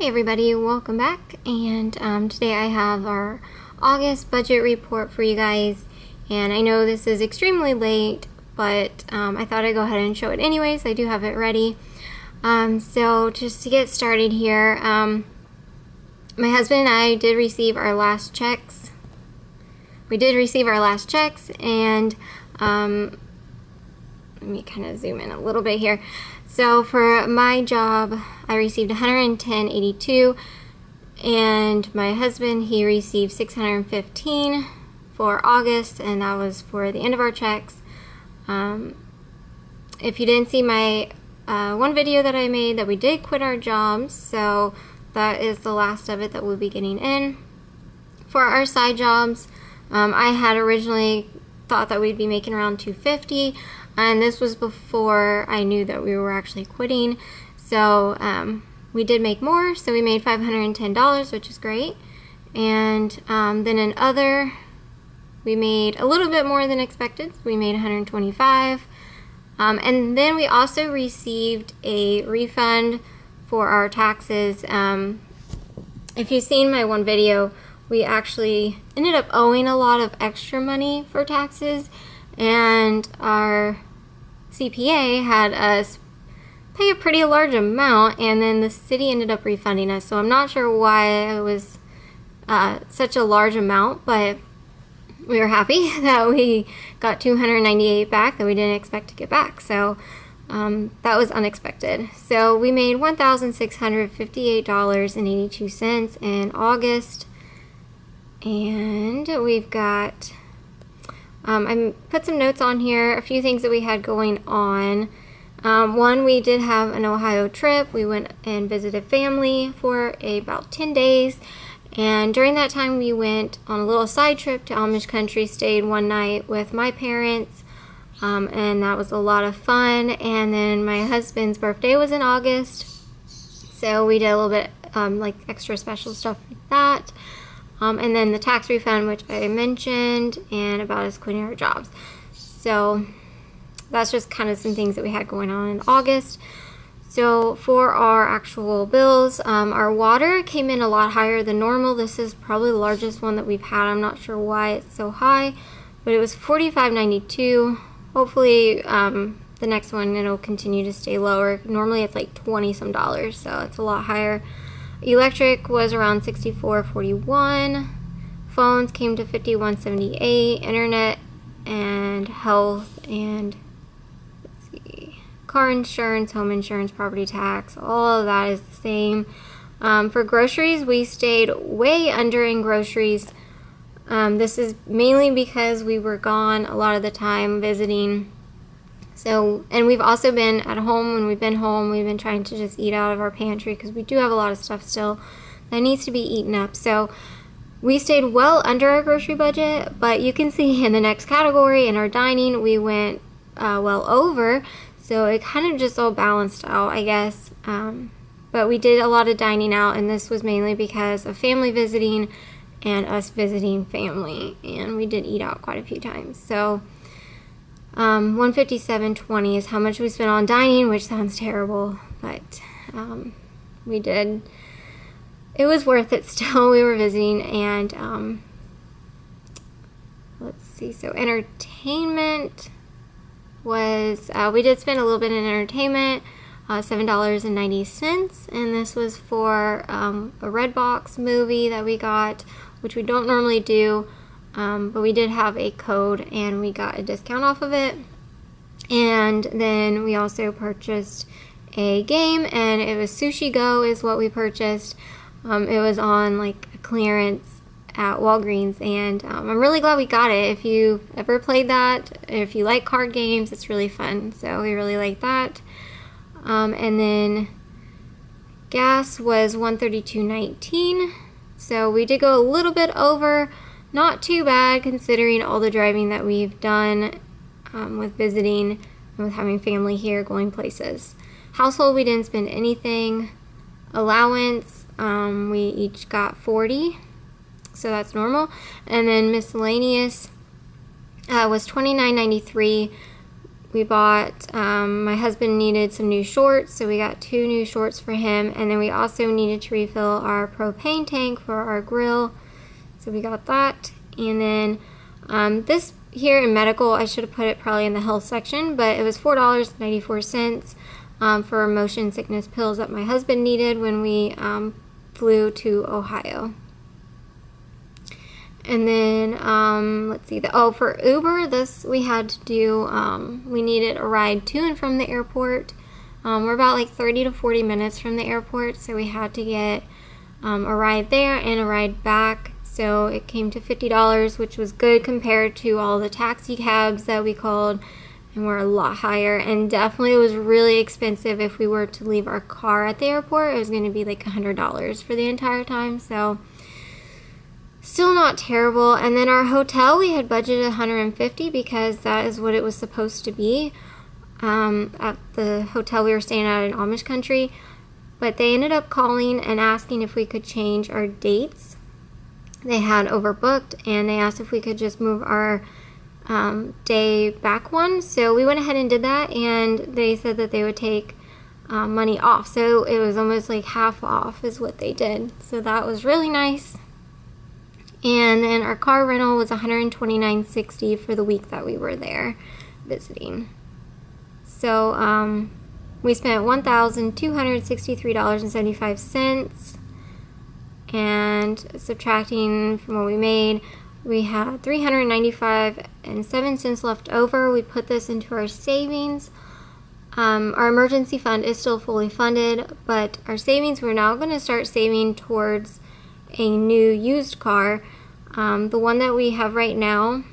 Hey everybody, welcome back. And today I have our August budget report for you guys. And I know this is extremely late, but I thought I'd go ahead and show it anyways. I do have it ready. So just to get started here, my husband and I did receive our last checks. We did receive our last checks, and let me kind of zoom in a little bit here. So for my job, I received $110.82, and my husband, he received $615 for August, and that was for the end of our checks. If you didn't see my one video that I made, that we did quit our jobs, so that is the last of it that we'll be getting in. For our side jobs, I had originally thought that we'd be making around $250, and this was before I knew that we were actually quitting. So we did make more, so we made $510, which is great. And then in other, we made a little bit more than expected. We made $125. And then we also received a refund for our taxes. If you've seen my one video, we actually ended up owing a lot of extra money for taxes, and our CPA had us pay a pretty large amount, and then the city ended up refunding us. So I'm not sure why it was such a large amount, but we were happy that we got $298 back that we didn't expect to get back. So that was unexpected. So we made $1,658.82 in August, and we've got I put some notes on here, a few things that we had going on. One, we did have an Ohio trip. We went and visited family for about 10 days. And during that time, we went on a little side trip to Amish country, stayed one night with my parents. And that was a lot of fun. And then my husband's birthday was in August, so we did a little bit like extra special stuff like that. And then the tax refund, which I mentioned, and about us quitting our jobs. So that's just kind of some things that we had going on in August. So for our actual bills, our water came in a lot higher than normal. This is probably the largest one that we've had. I'm not sure why it's so high, but it was $45.92. Hopefully the next one it'll continue to stay lower. Normally it's like 20 some dollars, so it's a lot higher. Electric was around $64.41. Phones came to $51.78. Internet and health and car insurance, home insurance, property tax, all of that is the same. For groceries, we stayed way under in groceries. This is mainly because we were gone a lot of the time visiting. So, and we've also been at home. When we've been home, we've been trying to just eat out of our pantry because we do have a lot of stuff still that needs to be eaten up. So we stayed well under our grocery budget, but you can see in the next category, in our dining, we went well over. So it kind of just all balanced out, I guess. But we did a lot of dining out, and this was mainly because of family visiting and us visiting family. And we did eat out quite a few times. So $157.20 is how much we spent on dining, which sounds terrible, but we did. It was worth it still. We were visiting, and let's see. So entertainment was, we did spend a little bit in entertainment, $7.90, and this was for a Redbox movie that we got, which we don't normally do. But we did have a code and we got a discount off of it. And then we also purchased a game, and it was Sushi Go is what we purchased. It was on like a clearance at Walgreens, and I'm really glad we got it. If you ever played that, if you like card games, it's really fun. So we really like that. And then gas was $132.19. So we did go a little bit over. Not too bad considering all the driving that we've done with visiting and with having family here, going places. Household, we didn't spend anything. Allowance, we each got $40, so that's normal. And then miscellaneous was $29.93. we bought, my husband needed some new shorts, so we got 2 new shorts for him. And then we also needed to refill our propane tank for our grill, so we got that. And then this here in medical, I should have put it probably in the health section, but it was $4.94 for motion sickness pills that my husband needed when we flew to Ohio. And then, let's see, for Uber, this we had to do, we needed a ride to and from the airport. We're about like 30 to 40 minutes from the airport, so we had to get a ride there and a ride back. So it came to $50, which was good compared to all the taxi cabs that we called, and were a lot higher. And definitely it was really expensive if we were to leave our car at the airport. It was going to be like $100 for the entire time, so still not terrible. And then our hotel, we had budgeted $150 because that is what it was supposed to be at the hotel we were staying at in Amish country. But they ended up calling and asking if we could change our dates. They had overbooked, and they asked if we could just move our day back one. So we went ahead and did that, and they said that they would take money off. So it was almost like half off is what they did. So that was really nice. And then our car rental was $129.60 for the week that we were there visiting. So we spent $1,263.75, and subtracting from what we made, we had $395.07 left over. We put this into our savings. Our emergency fund is still fully funded, but our savings, we're now going to start saving towards a new used car. The one that we have right now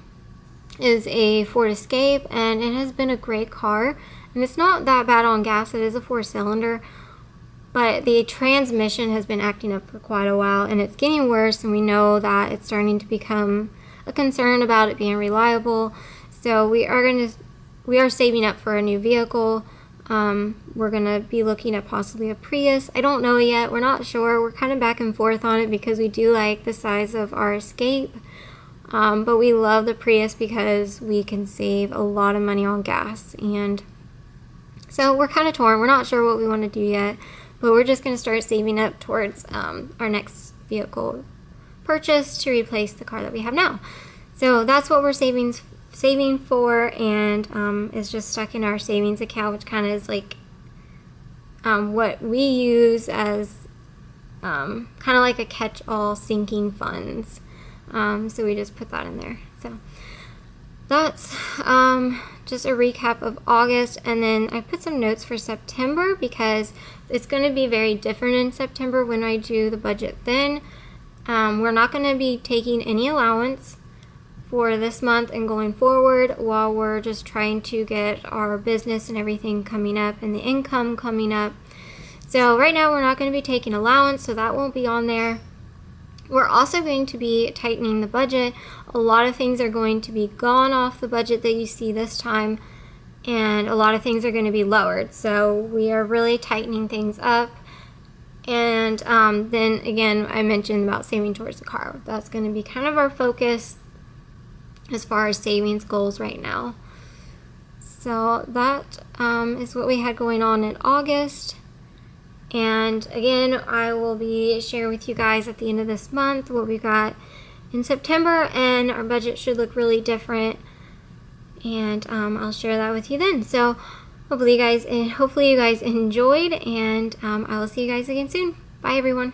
is a Ford Escape, and it has been a great car, and it's not that bad on gas. It is a 4-cylinder, but the transmission has been acting up for quite a while, and it's getting worse, and we know that it's starting to become a concern about it being reliable. So we are saving up for a new vehicle. We're gonna be looking at possibly a Prius. I don't know yet. We're not sure. We're kind of back and forth on it because we do like the size of our Escape, but we love the Prius because we can save a lot of money on gas. And so we're kind of torn. We're not sure what we want to do yet, but we're just going to start saving up towards our next vehicle purchase to replace the car that we have now. So that's what we're saving for, and is just stuck in our savings account, which kind of is like what we use as kind of like a catch-all sinking funds. So we just put that in there. So that's just a recap of August, and then I put some notes for September because it's going to be very different in September when I do the budget then. We're not going to be taking any allowance for this month and going forward while we're just trying to get our business and everything coming up and the income coming up. So right now we're not going to be taking allowance, so that won't be on there. We're also going to be tightening the budget. A lot of things are going to be gone off the budget that you see this time, and a lot of things are going to be lowered. So we are really tightening things up. And then again, I mentioned about saving towards the car. That's going to be kind of our focus as far as savings goals right now. So that is what we had going on in August. And again, I will be sharing with you guys at the end of this month what we got in September, and our budget should look really different, and I'll share that with you then. So hopefully you guys enjoyed, and I will see you guys again soon. Bye everyone.